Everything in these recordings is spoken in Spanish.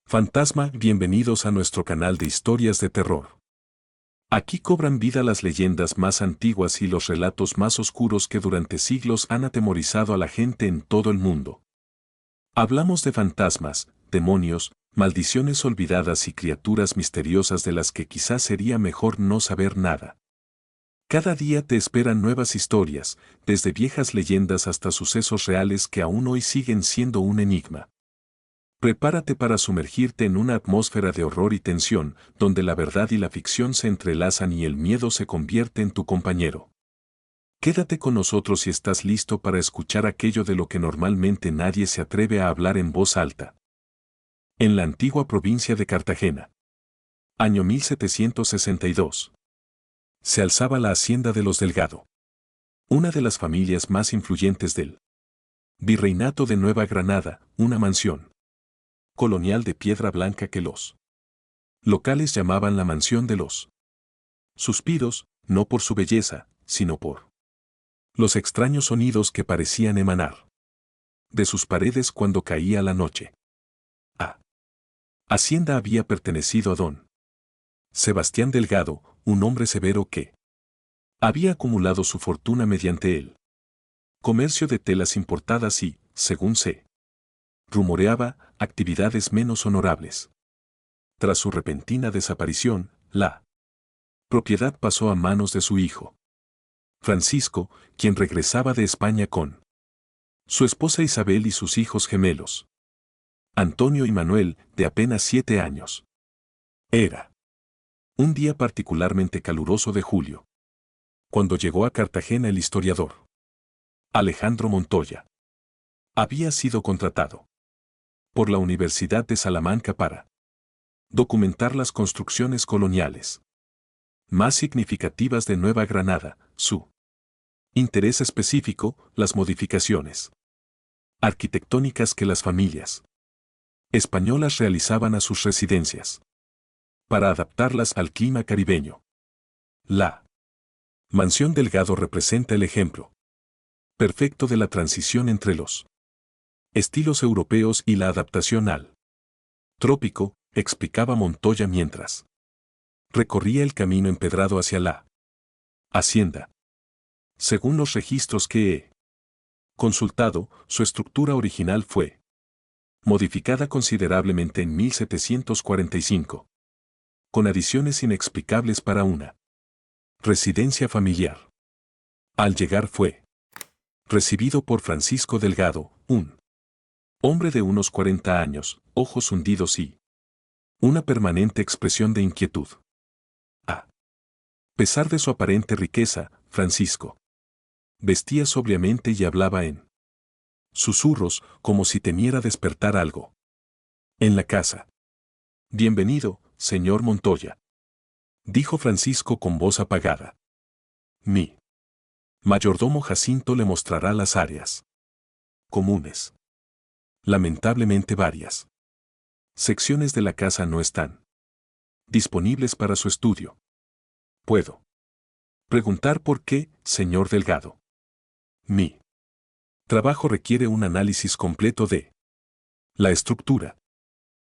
Fantasma, bienvenidos a nuestro canal de historias de terror. Aquí cobran vida las leyendas más antiguas y los relatos más oscuros que durante siglos han atemorizado a la gente en todo el mundo. Hablamos de fantasmas, demonios, maldiciones olvidadas y criaturas misteriosas de las que quizás sería mejor no saber nada. Cada día te esperan nuevas historias, desde viejas leyendas hasta sucesos reales que aún hoy siguen siendo un enigma. Prepárate para sumergirte en una atmósfera de horror y tensión, donde la verdad y la ficción se entrelazan y el miedo se convierte en tu compañero. Quédate con nosotros si estás listo para escuchar aquello de lo que normalmente nadie se atreve a hablar en voz alta. En la antigua provincia de Cartagena. Año 1762. Se alzaba la hacienda de los Delgado. Una de las familias más influyentes del Virreinato de Nueva Granada, una mansión colonial de piedra blanca que los locales llamaban la mansión de los suspiros, no por su belleza, sino por los extraños sonidos que parecían emanar de sus paredes cuando caía la noche. La hacienda había pertenecido a don Sebastián Delgado, un hombre severo que había acumulado su fortuna mediante el comercio de telas importadas y, según se rumoreaba, actividades menos honorables. Tras su repentina desaparición, la propiedad pasó a manos de su hijo Francisco, quien regresaba de España con su esposa Isabel y sus hijos gemelos, Antonio y Manuel, de apenas 7 años. Era un día particularmente caluroso de julio, cuando llegó a Cartagena el historiador Alejandro Montoya. Había sido contratado por la Universidad de Salamanca para documentar las construcciones coloniales más significativas de Nueva Granada, su interés específico, las modificaciones arquitectónicas que las familias españolas realizaban a sus residencias para adaptarlas al clima caribeño. La mansión Delgado representa el ejemplo perfecto de la transición entre los estilos europeos y la adaptación al trópico, explicaba Montoya mientras recorría el camino empedrado hacia la hacienda. Según los registros que he consultado, su estructura original fue modificada considerablemente en 1745, con adiciones inexplicables para una residencia familiar. Al llegar fue recibido por Francisco Delgado, un hombre de unos 40 años, ojos hundidos y una permanente expresión de inquietud. A pesar de su aparente riqueza, Francisco vestía sobriamente y hablaba en susurros, como si temiera despertar algo en la casa. «Bienvenido, señor Montoya», dijo Francisco con voz apagada. «Mi mayordomo Jacinto le mostrará las áreas comunes. Lamentablemente varias secciones de la casa no están disponibles para su estudio. ¿Puedo preguntar por qué, señor Delgado? Mi trabajo requiere un análisis completo de la estructura».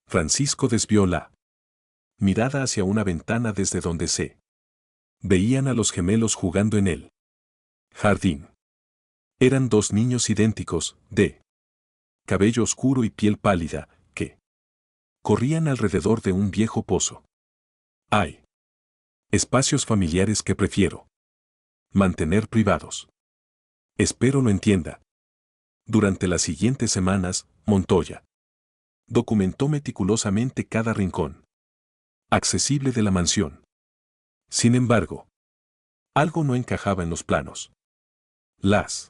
Francisco desvió la mirada hacia una ventana desde donde se veían a los gemelos jugando en el jardín. Eran 2 niños idénticos, de cabello oscuro y piel pálida, que corrían alrededor de un viejo pozo. Hay espacios familiares que prefiero mantener privados. Espero lo entienda. Durante las siguientes semanas, Montoya documentó meticulosamente cada rincón accesible de la mansión. Sin embargo, algo no encajaba en los planos. Las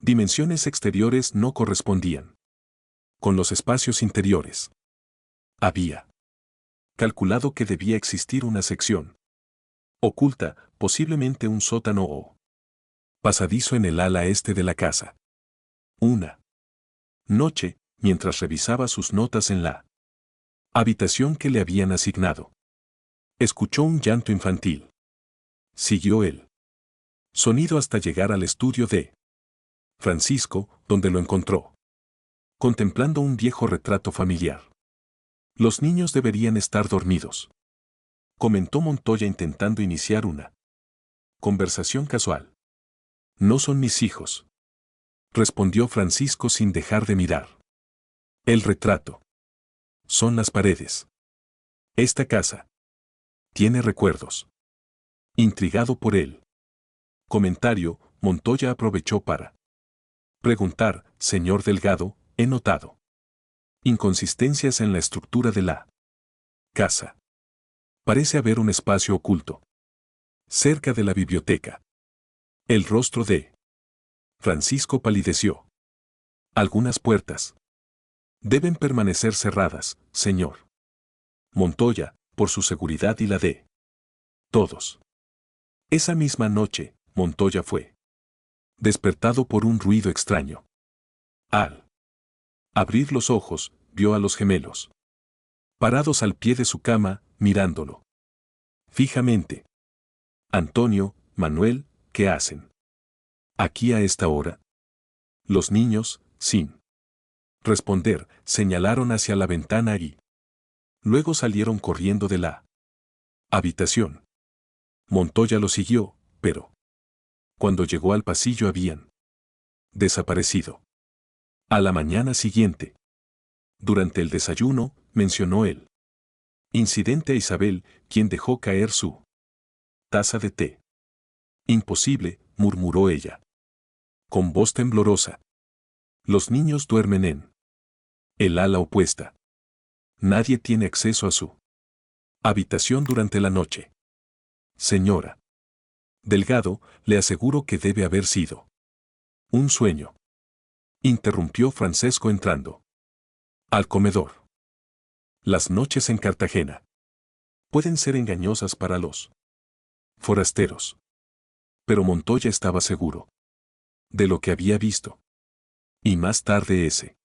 dimensiones exteriores no correspondían con los espacios interiores. Había calculado que debía existir una sección oculta, posiblemente un sótano o pasadizo en el ala este de la casa. Una noche, mientras revisaba sus notas en la habitación que le habían asignado, escuchó un llanto infantil. Siguió el sonido hasta llegar al estudio de Francisco, donde lo encontró contemplando un viejo retrato familiar. Los niños deberían estar dormidos, comentó Montoya intentando iniciar una conversación casual. No son mis hijos, respondió Francisco sin dejar de mirar el retrato. Son las paredes. Esta casa tiene recuerdos. Intrigado por él comentario, Montoya aprovechó para preguntar, señor Delgado, he notado inconsistencias en la estructura de la casa. Parece haber un espacio oculto cerca de la biblioteca. El rostro de Francisco palideció. Algunas puertas deben permanecer cerradas, señor Montoya, por su seguridad y la de todos. Esa misma noche, Montoya fue despertado por un ruido extraño. Al abrir los ojos, vio a los gemelos parados al pie de su cama, mirándolo fijamente. Antonio, Manuel, ¿qué hacen aquí a esta hora? Los niños, sin responder, señalaron hacia la ventana y luego salieron corriendo de la habitación. Montoya lo siguió, pero cuando llegó al pasillo habían desaparecido. A la mañana siguiente, durante el desayuno, mencionó el incidente a Isabel, quien dejó caer su taza de té. Imposible, murmuró ella, con voz temblorosa. Los niños duermen en el ala opuesta. Nadie tiene acceso a su habitación durante la noche. Señora Delgado, le aseguro que debe haber sido un sueño, interrumpió Francesco entrando al comedor. Las noches en Cartagena pueden ser engañosas para los forasteros. Pero Montoya estaba seguro de lo que había visto. Y más tarde ese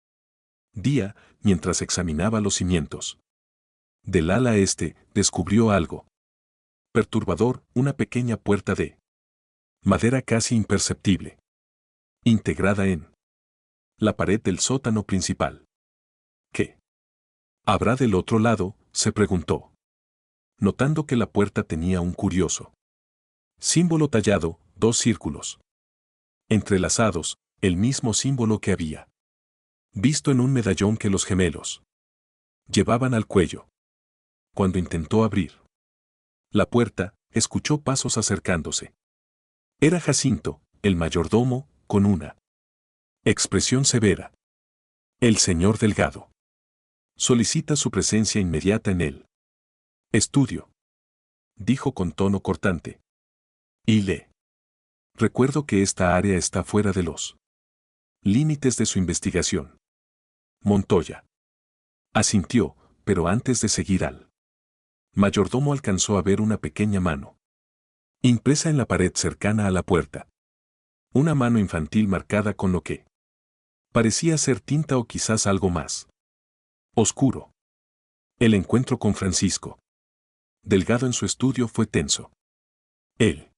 día, mientras examinaba los cimientos del ala este, descubrió algo perturbador, una pequeña puerta de madera casi imperceptible, integrada en la pared del sótano principal. ¿Qué habrá del otro lado?, se preguntó, notando que la puerta tenía un curioso símbolo tallado, dos círculos entrelazados, el mismo símbolo que había visto en un medallón que los gemelos llevaban al cuello. Cuando intentó abrir la puerta, escuchó pasos acercándose. Era Jacinto, el mayordomo, con una expresión severa. El señor Delgado solicita su presencia inmediata en el estudio, dijo con tono cortante. Y le recuerdo que esta área está fuera de los límites de su investigación. Montoya asintió, pero antes de seguir al mayordomo alcanzó a ver una pequeña mano impresa en la pared cercana a la puerta. Una mano infantil marcada con lo que parecía ser tinta o quizás algo más oscuro. El encuentro con Francisco Delgado en su estudio fue tenso. El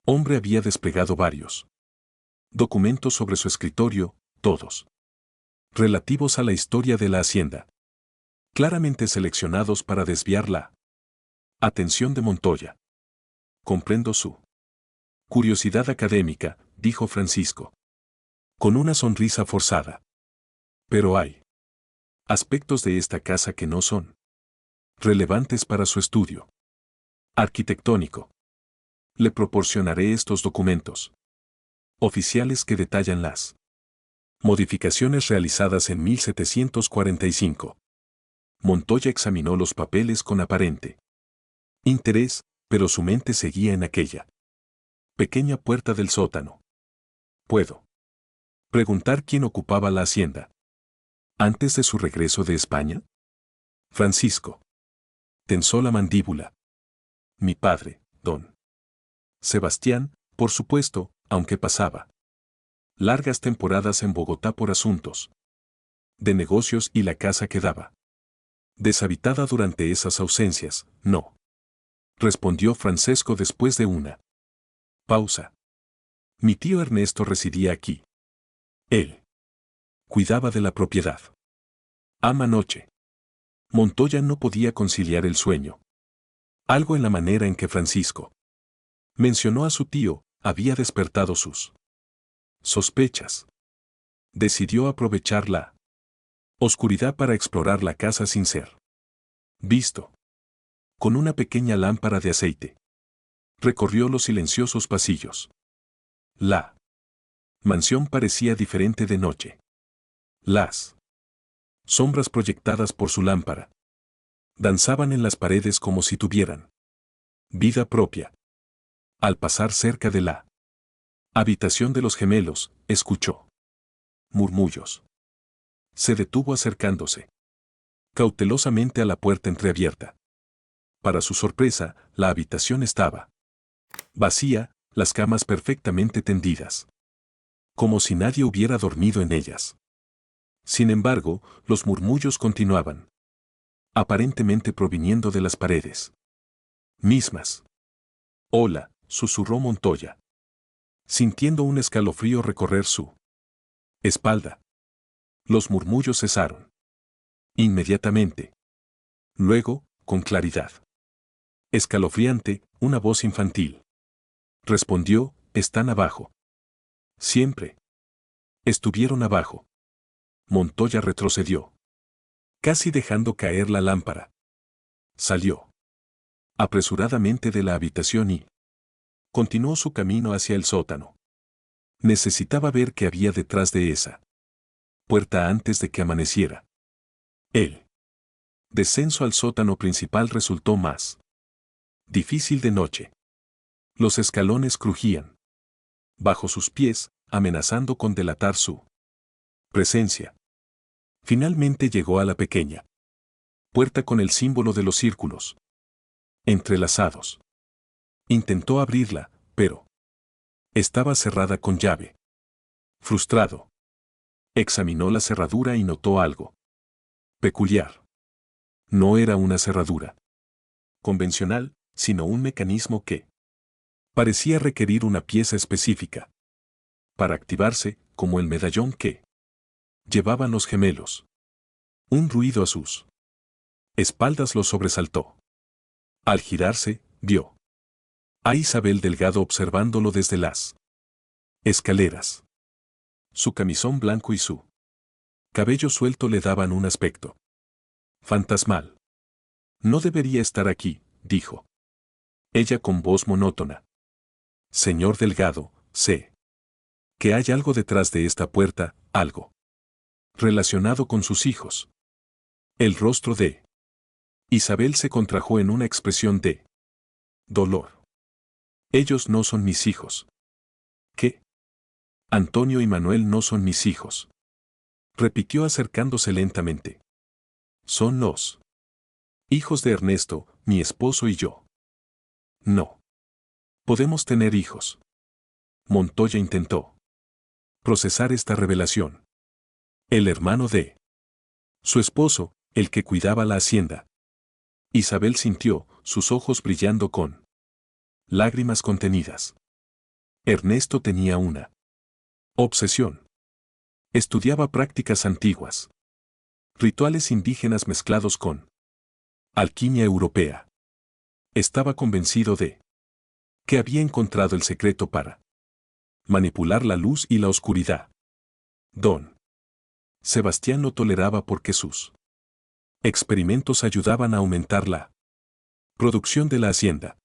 hombre había desplegado varios documentos sobre su escritorio, todos relativos a la historia de la hacienda, claramente seleccionados para desviar la atención de Montoya. Comprendo su curiosidad académica, dijo Francisco, con una sonrisa forzada. Pero hay aspectos de esta casa que no son relevantes para su estudio arquitectónico. Le proporcionaré estos documentos oficiales que detallan las modificaciones realizadas en 1745. Montoya examinó los papeles con aparente interés, pero su mente seguía en aquella pequeña puerta del sótano. ¿Puedo preguntar quién ocupaba la hacienda antes de su regreso de España? Francisco tensó la mandíbula. Mi padre, don Sebastián, por supuesto, aunque pasaba largas temporadas en Bogotá por asuntos de negocios y la casa quedaba deshabitada durante esas ausencias, no, respondió Francesco después de una pausa. Mi tío Ernesto residía aquí. Él cuidaba de la propiedad. Ama noche Montoya no podía conciliar el sueño. Algo en la manera en que Francisco mencionó a su tío había despertado sus sospechas. Decidió aprovechar la oscuridad para explorar la casa sin ser visto. Con una pequeña lámpara de aceite, recorrió los silenciosos pasillos. La mansión parecía diferente de noche. Las sombras proyectadas por su lámpara danzaban en las paredes como si tuvieran vida propia. Al pasar cerca de la habitación de los gemelos, escuchó murmullos. Se detuvo acercándose cautelosamente a la puerta entreabierta. Para su sorpresa, la habitación estaba vacía, las camas perfectamente tendidas, como si nadie hubiera dormido en ellas. Sin embargo, los murmullos continuaban, aparentemente proviniendo de las paredes mismas. «Hola», susurró Montoya, sintiendo un escalofrío recorrer su espalda. Los murmullos cesaron inmediatamente. Luego, con claridad escalofriante, una voz infantil respondió: «Están abajo». Siempre estuvieron abajo. Montoya retrocedió, casi dejando caer la lámpara. Salió apresuradamente de la habitación y continuó su camino hacia el sótano. Necesitaba ver qué había detrás de esa puerta antes de que amaneciera. El descenso al sótano principal resultó más difícil de noche. Los escalones crujían bajo sus pies, amenazando con delatar su presencia. Finalmente llegó a la pequeña puerta con el símbolo de los círculos entrelazados. Intentó abrirla, pero estaba cerrada con llave. Frustrado, examinó la cerradura y notó algo peculiar. No era una cerradura convencional, sino un mecanismo que parecía requerir una pieza específica para activarse, como el medallón que llevaban los gemelos. Un ruido a sus espaldas lo sobresaltó. Al girarse, vio a Isabel Delgado observándolo desde las escaleras. Su camisón blanco y su cabello suelto le daban un aspecto fantasmal. «No debería estar aquí», dijo ella con voz monótona. «Señor Delgado, sé que hay algo detrás de esta puerta, algo relacionado con sus hijos». El rostro de Isabel se contrajo en una expresión de dolor. «Ellos no son mis hijos». «¿Qué?» «Antonio y Manuel no son mis hijos», repitió acercándose lentamente. «Son los hijos de Ernesto, mi esposo y yo». «No podemos tener hijos». Montoya intentó procesar esta revelación. El hermano de su esposo, el que cuidaba la hacienda. Isabel sintió sus ojos brillando con lágrimas contenidas. Ernesto tenía una obsesión. Estudiaba prácticas antiguas, rituales indígenas mezclados con alquimia europea. Estaba convencido de que había encontrado el secreto para manipular la luz y la oscuridad. Don Sebastián lo toleraba porque sus experimentos ayudaban a aumentar la producción de la hacienda.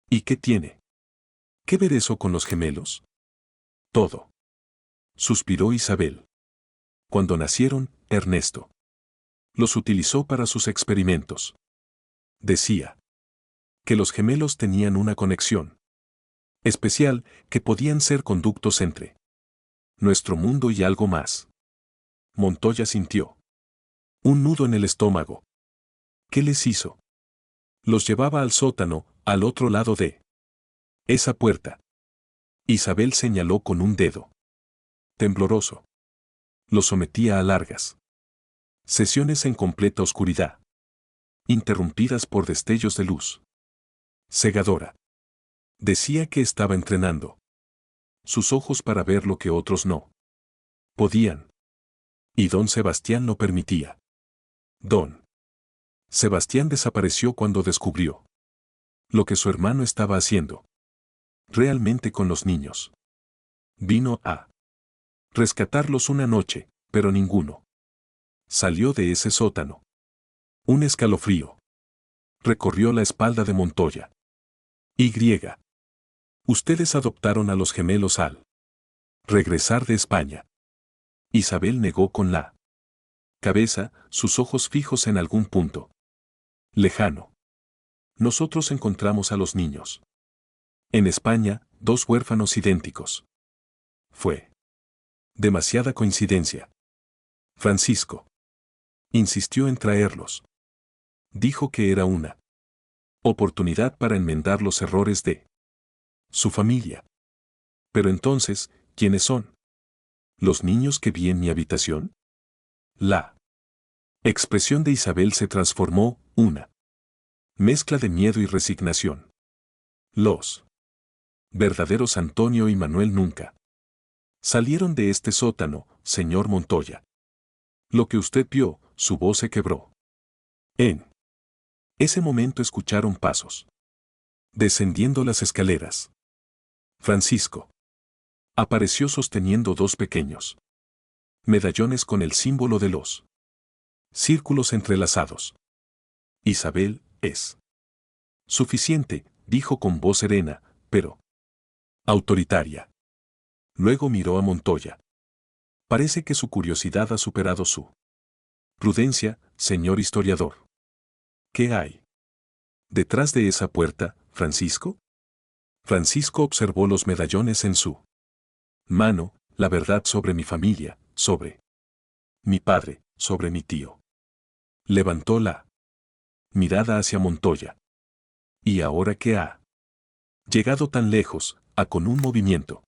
¿Y qué tiene que ver eso con los gemelos? Todo, suspiró Isabel. Cuando nacieron, Ernesto los utilizó para sus experimentos. Decía que los gemelos tenían una conexión especial, que podían ser conductos entre nuestro mundo y algo más. Montoya sintió un nudo en el estómago. ¿Qué les hizo? Los llevaba al sótano, al otro lado de esa puerta. Isabel señaló con un dedo tembloroso. Los sometía a largas sesiones en completa oscuridad, interrumpidas por destellos de luz cegadora. Decía que estaba entrenando sus ojos para ver lo que otros no podían. Y don Sebastián lo permitía. Don Sebastián desapareció cuando descubrió lo que su hermano estaba haciendo realmente con los niños. Vino a rescatarlos una noche, pero ninguno salió de ese sótano. Un escalofrío recorrió la espalda de Montoya. Y. Ustedes adoptaron a los gemelos al regresar de España. Isabel negó con la cabeza, sus ojos fijos en algún punto lejano. Nosotros encontramos a los niños en España, 2 huérfanos idénticos. Fue demasiada coincidencia. Francisco insistió en traerlos. Dijo que era una oportunidad para enmendar los errores de su familia. Pero entonces, ¿quiénes son? ¿Los niños que vi en mi habitación? La expresión de Isabel se transformó, una mezcla de miedo y resignación. Los verdaderos Antonio y Manuel nunca salieron de este sótano, señor Montoya. Lo que usted vio, su voz se quebró. En ese momento escucharon pasos descendiendo las escaleras. Francisco apareció sosteniendo 2 pequeños medallones con el símbolo de los círculos entrelazados. Isabel, es suficiente, dijo con voz serena, pero autoritaria. Luego miró a Montoya. Parece que su curiosidad ha superado su prudencia, señor historiador. ¿Qué hay detrás de esa puerta, Francisco? Francisco observó los medallones en su mano, la verdad sobre mi familia, sobre mi padre, sobre mi tío. Levantó la mirada hacia Montoya. ¿Y ahora qué ha llegado tan lejos? Con un movimiento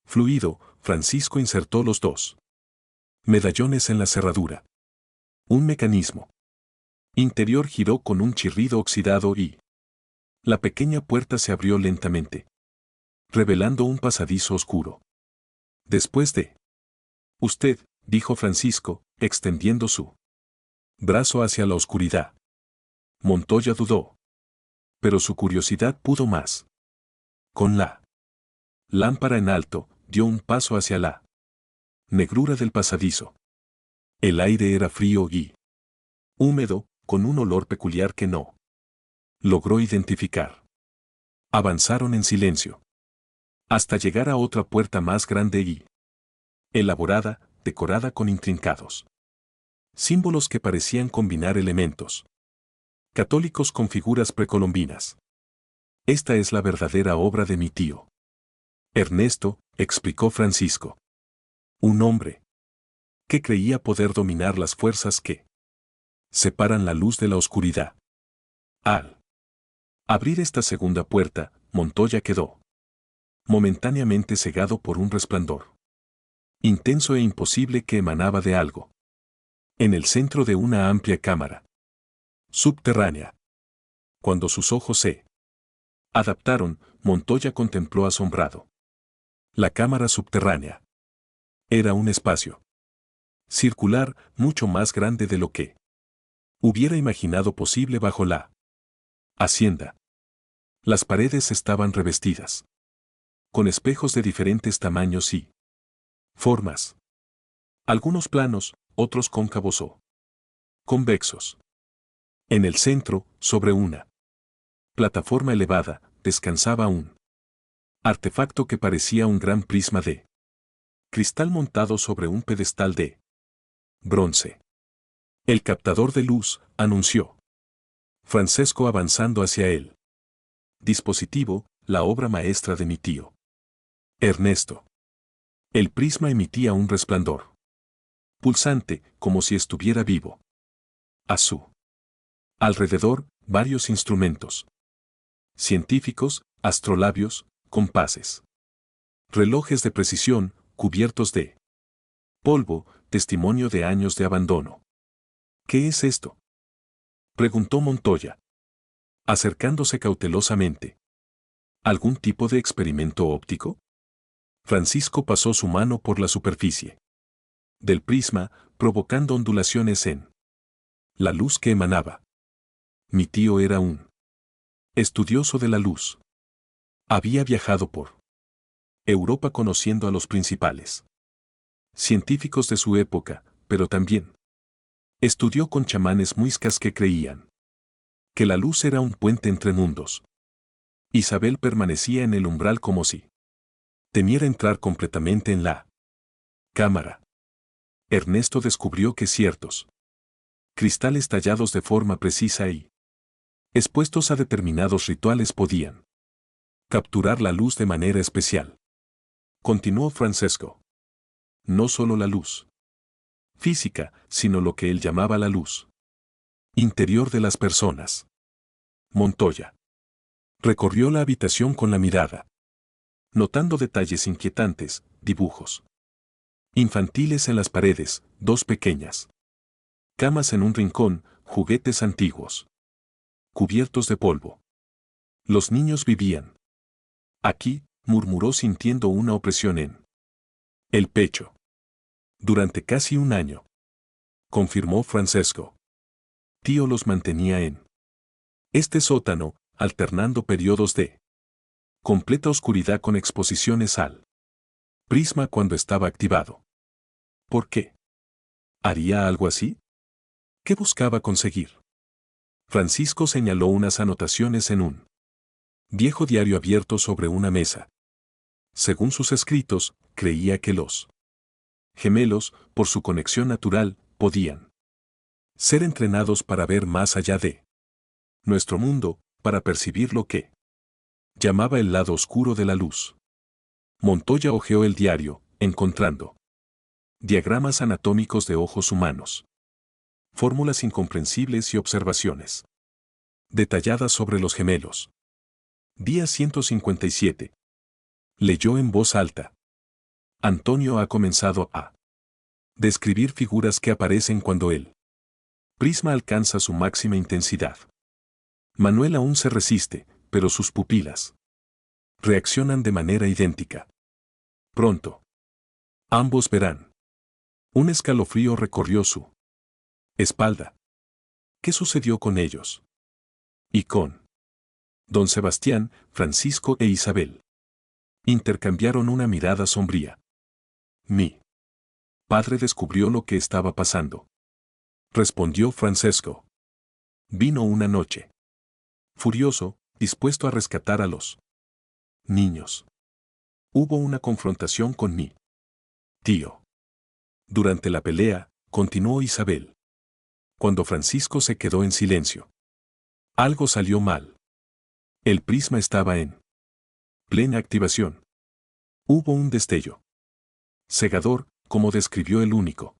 fluido, Francisco insertó los 2 medallones en la cerradura. Un mecanismo interior giró con un chirrido oxidado y la pequeña puerta se abrió lentamente, revelando un pasadizo oscuro. Después de usted, dijo Francisco, extendiendo su brazo hacia la oscuridad. Montoya dudó. Pero su curiosidad pudo más. Con la lámpara en alto, dio un paso hacia la negrura del pasadizo. El aire era frío y húmedo, con un olor peculiar que no logró identificar. Avanzaron en silencio, hasta llegar a otra puerta más grande y elaborada, decorada con intrincados símbolos que parecían combinar elementos católicos con figuras precolombinas. Esta es la verdadera obra de mi tío Ernesto, explicó Francisco. Un hombre que creía poder dominar las fuerzas que separan la luz de la oscuridad. Al abrir esta segunda puerta, Montoya quedó momentáneamente cegado por un resplandor intenso e imposible que emanaba de algo en el centro de una amplia cámara subterránea. Cuando sus ojos se adaptaron, Montoya contempló asombrado la cámara subterránea. Era un espacio circular mucho más grande de lo que hubiera imaginado posible bajo la hacienda. Las paredes estaban revestidas con espejos de diferentes tamaños y formas. Algunos planos, otros cóncavos o convexos. En el centro, sobre una plataforma elevada, descansaba un artefacto que parecía un gran prisma de cristal montado sobre un pedestal de bronce. El captador de luz, anunció Francesco avanzando hacia él. Dispositivo, la obra maestra de mi tío Ernesto. El prisma emitía un resplandor pulsante, como si estuviera vivo. A su alrededor, varios instrumentos científicos, astrolabios, compases, relojes de precisión, cubiertos de polvo, testimonio de años de abandono. ¿Qué es esto?, preguntó Montoya, acercándose cautelosamente. ¿Algún tipo de experimento óptico? Francisco pasó su mano por la superficie del prisma, provocando ondulaciones en la luz que emanaba. Mi tío era un estudioso de la luz. Había viajado por Europa conociendo a los principales científicos de su época, pero también estudió con chamanes muiscas que creían que la luz era un puente entre mundos. Isabel permanecía en el umbral como si temiera entrar completamente en la cámara. Ernesto descubrió que ciertos cristales tallados de forma precisa y expuestos a determinados rituales podían capturar la luz de manera especial. Continuó Francesco. No solo la luz física, sino lo que él llamaba la luz interior de las personas. Montoya recorrió la habitación con la mirada, notando detalles inquietantes, dibujos infantiles en las paredes, dos pequeñas camas en un rincón, juguetes antiguos cubiertos de polvo. Los niños vivían aquí, murmuró sintiendo una opresión en el pecho. Durante casi un año, confirmó Francesco. Tío los mantenía en este sótano, alternando periodos de completa oscuridad con exposiciones al prisma cuando estaba activado. ¿Por qué? ¿Haría algo así? ¿Qué buscaba conseguir? Francisco señaló unas anotaciones en un viejo diario abierto sobre una mesa. Según sus escritos, creía que los gemelos, por su conexión natural, podían ser entrenados para ver más allá de nuestro mundo, para percibir lo que llamaba el lado oscuro de la luz. Montoya hojeó el diario, encontrando diagramas anatómicos de ojos humanos, fórmulas incomprensibles y observaciones detalladas sobre los gemelos. Día 157. Leyó en voz alta. Antonio ha comenzado a describir figuras que aparecen cuando el prisma alcanza su máxima intensidad. Manuel aún se resiste, pero sus pupilas reaccionan de manera idéntica. Pronto, ambos verán. Un escalofrío recorrió su espalda. ¿Qué sucedió con ellos? Y con don Sebastián, Francisco e Isabel. Intercambiaron una mirada sombría. Mi padre descubrió lo que estaba pasando, respondió Francesco. Vino una noche. Furioso, dispuesto a rescatar a los niños. Hubo una confrontación con mi tío. Durante la pelea, continuó Isabel. Cuando Francisco se quedó en silencio. Algo salió mal. El prisma estaba en plena activación. Hubo un destello cegador, como describió el único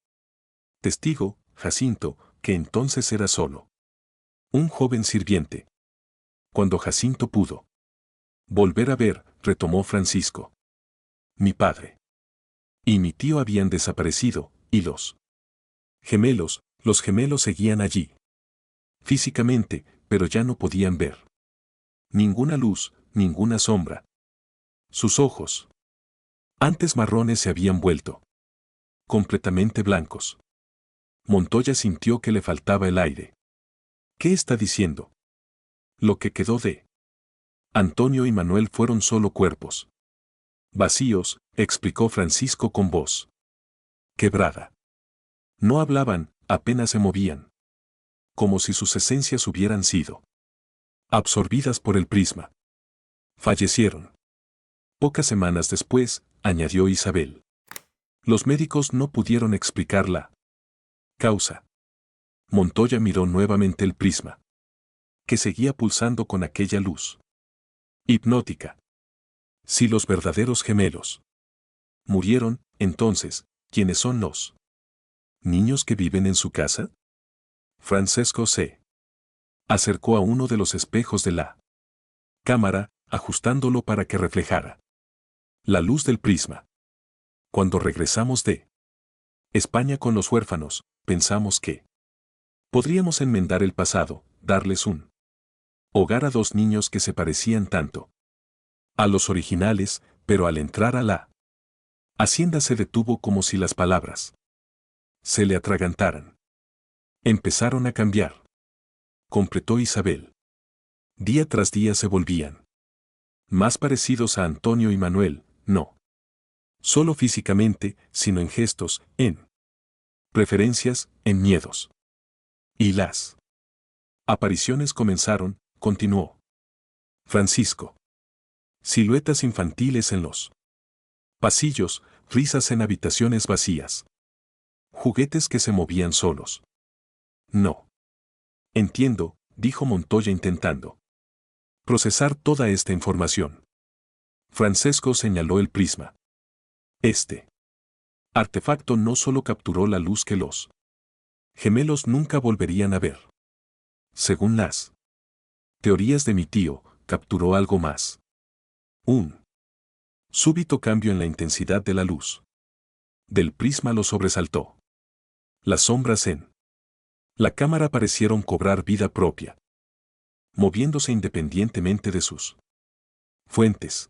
testigo, Jacinto, que entonces era solo un joven sirviente. Cuando Jacinto pudo volver a ver, retomó Francisco. Mi padre y mi tío habían desaparecido, y los gemelos seguían allí. Físicamente, pero ya no podían ver ninguna luz, ninguna sombra. Sus ojos, antes marrones, se habían vuelto completamente blancos. Montoya sintió que le faltaba el aire. ¿Qué está diciendo? Lo que quedó de Antonio y Manuel fueron solo cuerpos vacíos, explicó Francisco con voz quebrada. No hablaban, apenas se movían. Como si sus esencias hubieran sido absorbidas por el prisma. Fallecieron. Pocas semanas después, añadió Isabel. Los médicos no pudieron explicar la causa. Montoya miró nuevamente el prisma, que seguía pulsando con aquella luz hipnótica. Si los verdaderos gemelos murieron, entonces, ¿quiénes son los niños que viven en su casa? Francesco se acercó a uno de los espejos de la cámara, ajustándolo para que reflejara la luz del prisma. Cuando regresamos de España con los huérfanos, pensamos que podríamos enmendar el pasado, darles un hogar a dos niños que se parecían tanto a los originales, pero al entrar a la hacienda se detuvo como si las palabras se le atragantaran. Empezaron a cambiar. completó Isabel. Día tras día se volvían más parecidos a Antonio y Manuel, no solo físicamente, sino en gestos, en preferencias, en miedos. Y las apariciones comenzaron, continuó Francisco. Siluetas infantiles en los pasillos, risas en habitaciones vacías. Juguetes que se movían solos. No. Entiendo, dijo Montoya intentando procesar toda esta información. Francesco señaló el prisma. Este artefacto no solo capturó la luz que los gemelos nunca volverían a ver. Según las teorías de mi tío, capturó algo más. Un súbito cambio en la intensidad de la luz del prisma lo sobresaltó. Las sombras en la cámara parecieron cobrar vida propia, moviéndose independientemente de sus fuentes.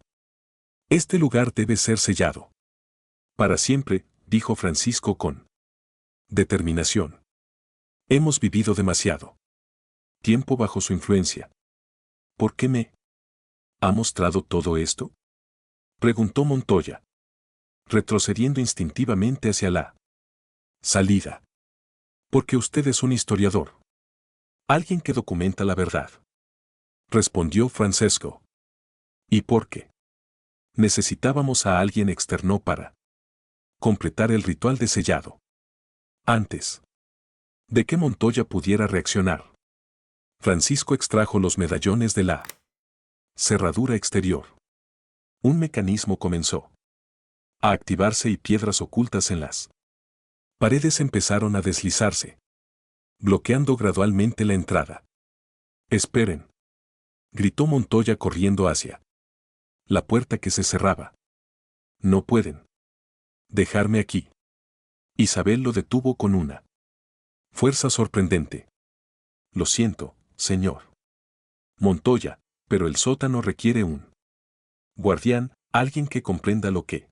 Este lugar debe ser sellado. Para siempre, dijo Francisco con determinación. Hemos vivido demasiado tiempo bajo su influencia. ¿Por qué me ha mostrado todo esto? Preguntó Montoya, retrocediendo instintivamente hacia la salida. Porque usted es un historiador. Alguien que documenta la verdad. Respondió Francesco. ¿Y por qué? Necesitábamos a alguien externo para completar el ritual de sellado. Antes de que Montoya pudiera reaccionar, Francisco extrajo los medallones de la cerradura exterior. Un mecanismo comenzó a activarse y piedras ocultas en las paredes empezaron a deslizarse, bloqueando gradualmente la entrada. «Esperen», gritó Montoya corriendo hacia la puerta que se cerraba. «No pueden dejarme aquí». Isabel lo detuvo con una fuerza sorprendente. «Lo siento, señor Montoya, pero el sótano requiere un guardián, alguien que comprenda lo que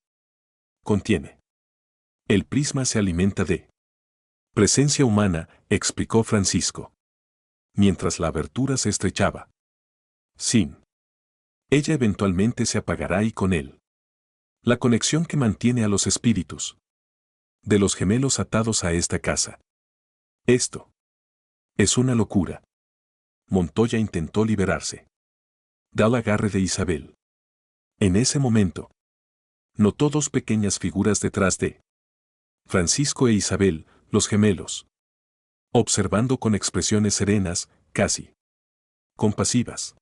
contiene. El prisma se alimenta de presencia humana», explicó Francisco. Mientras la abertura se estrechaba. Sin ella eventualmente se apagará y con él la conexión que mantiene a los espíritus de los gemelos atados a esta casa. Esto es una locura. Montoya intentó liberarse del agarre de Isabel. En ese momento, notó dos pequeñas figuras detrás de Francisco e Isabel, los gemelos, observando con expresiones serenas, casi compasivas.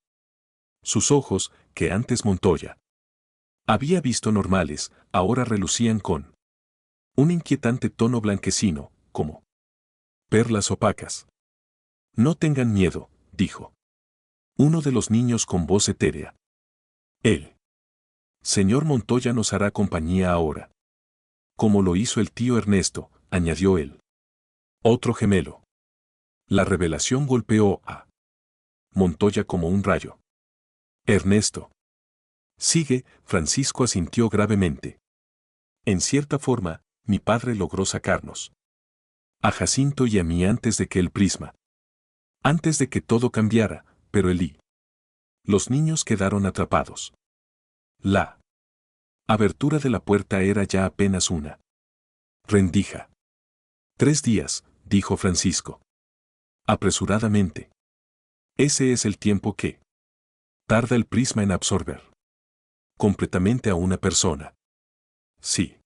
Sus ojos, que antes Montoya había visto normales, ahora relucían con un inquietante tono blanquecino, como perlas opacas. «No tengan miedo», dijo uno de los niños con voz etérea. «El señor Montoya nos hará compañía ahora. Como lo hizo el tío Ernesto», añadió él. Otro gemelo. La revelación golpeó a Montoya como un rayo. «Ernesto». «Sigue», Francisco asintió gravemente. «En cierta forma, mi padre logró sacarnos a Jacinto y a mí antes de que el prisma. Antes de que todo cambiara, pero él y los niños quedaron atrapados. La abertura de la puerta era ya apenas una rendija. 3 días», dijo Francisco. Apresuradamente. «Ese es el tiempo que tarda el prisma en absorber completamente a una persona. Sí.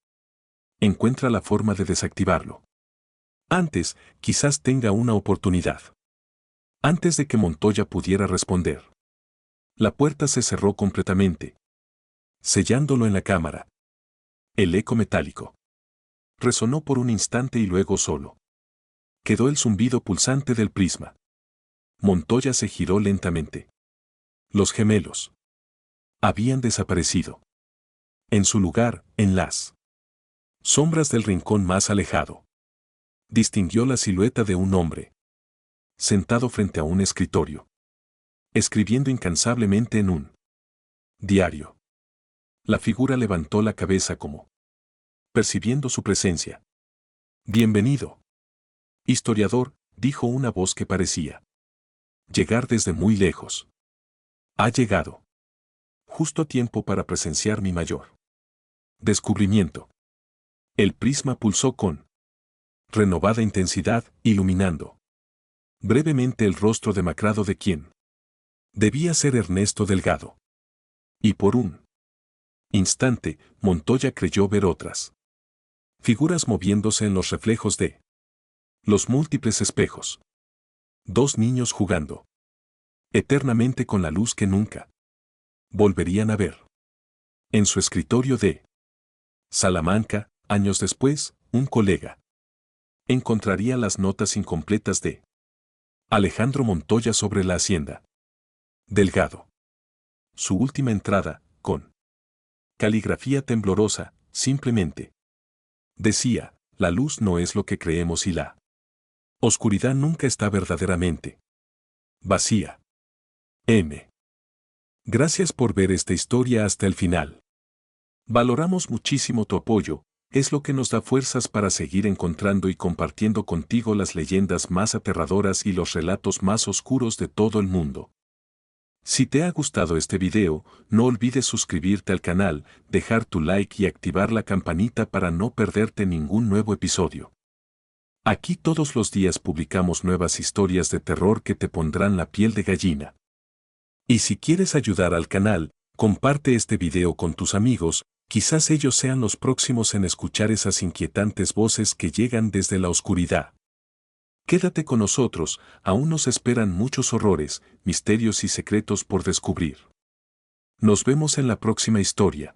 Encuentra la forma de desactivarlo. Antes, quizás tenga una oportunidad». Antes de que Montoya pudiera responder, la puerta se cerró completamente, sellándolo en la cámara. El eco metálico resonó por un instante y luego solo quedó el zumbido pulsante del prisma. Montoya se giró lentamente. Los gemelos habían desaparecido. En su lugar, en las sombras del rincón más alejado, distinguió la silueta de un hombre sentado frente a un escritorio, escribiendo incansablemente en un diario. La figura levantó la cabeza como percibiendo su presencia. «Bienvenido, historiador», dijo una voz que parecía Llegar desde muy lejos. Ha llegado. Justo a tiempo para presenciar mi mayor descubrimiento. El prisma pulsó con renovada intensidad, iluminando brevemente el rostro demacrado de quien debía ser Ernesto Delgado. Y por un instante, Montoya creyó ver otras figuras moviéndose en los reflejos de los múltiples espejos. Dos niños jugando eternamente con la luz que nunca volverían a ver. En su escritorio de Salamanca, años después, un colega encontraría las notas incompletas de Alejandro Montoya sobre la hacienda Delgado. Su última entrada, con caligrafía temblorosa, simplemente decía: la luz no es lo que creemos y la oscuridad nunca está verdaderamente vacía. M. Gracias por ver esta historia hasta el final. Valoramos muchísimo tu apoyo, es lo que nos da fuerzas para seguir encontrando y compartiendo contigo las leyendas más aterradoras y los relatos más oscuros de todo el mundo. Si te ha gustado este video, no olvides suscribirte al canal, dejar tu like y activar la campanita para no perderte ningún nuevo episodio. Aquí todos los días publicamos nuevas historias de terror que te pondrán la piel de gallina. Y si quieres ayudar al canal, comparte este video con tus amigos, quizás ellos sean los próximos en escuchar esas inquietantes voces que llegan desde la oscuridad. Quédate con nosotros, aún nos esperan muchos horrores, misterios y secretos por descubrir. Nos vemos en la próxima historia.